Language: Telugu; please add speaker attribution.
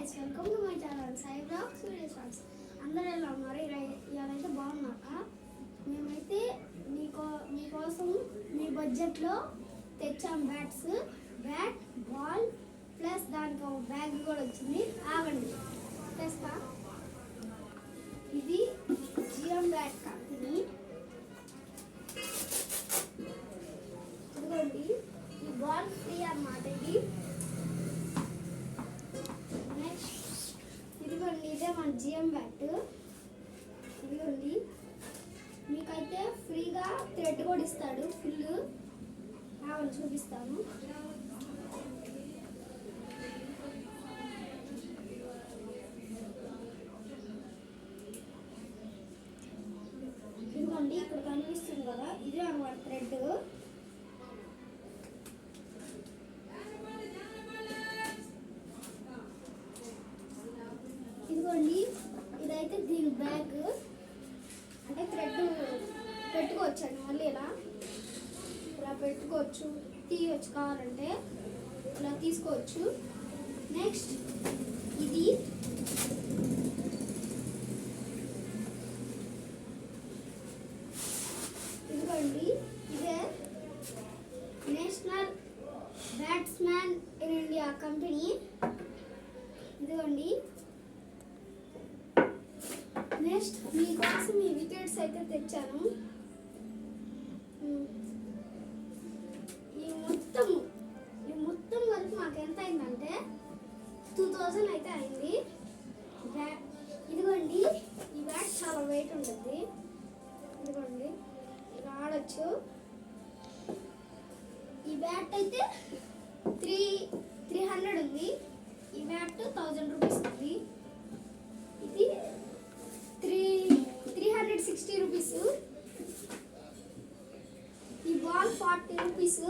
Speaker 1: Guys, welcome to my channel Sai blogs videos friends. అందరూ ఎలా ఉన్నారు? ఇవాళైతే బాగున్నారా? మేమైతే మీకోసం మీ బడ్జెట్లో తెచ్చాం బ్యాట్, బాల్ ప్లస్ దానికి ఒక బ్యాగ్ కూడా వచ్చింది. ఆగండి తెస్తా. ఇది జిఎం బ్యాట్ కంపెనీ. ఇదిగోండి, ఈ బాల్ ఫ్రీ అన్నమాట. ఇదిగోండి, ఇదే మన జిఎం బ్యాట్. ఇదిగోండి, మీకైతే ఫ్రీగా థ్రెడ్ కూడా ఇస్తాడు ఫుల్. రావాలి చూపిస్తాను. ఇదిగోండి, ఇక్కడ కనిపిస్తుంది కదా, ఇదే అన్నమాట థ్రెడ్. ఇదిగోండి, ఇదైతే దీని బ్యాగ్. అంటే థ్రెడ్ పెట్టుకోవచ్చు అండి. మళ్ళీ ఇలా పెట్టుకోవచ్చు, తీయవచ్చు. కావాలంటే ఇలా తీసుకోవచ్చు. నెక్స్ట్ ఇది ఇదిగోండి, ఇదే national batsmen in India company. ఇదిగోండి, నెక్స్ట్ మీకోసం ఈ వికెట్స్ అయితే తెచ్చాను. ఈ మొత్తం వరకు మాకు ఎంత అయిందంటే 2000 అయితే అయింది. ఇదిగోండి, ఈ బ్యాట్ చాలా వెయిట్ ఉంటుంది. ఇదిగోండి, ఇలా ఆడొచ్చు. ఈ బ్యాట్ అయితే 300 ఉంది. ఈ బ్యాట్ 1000 రూపీస్ ఉంది. ఇది 360 రూపీస్. ఈ బాల్ 40 రూపీస్.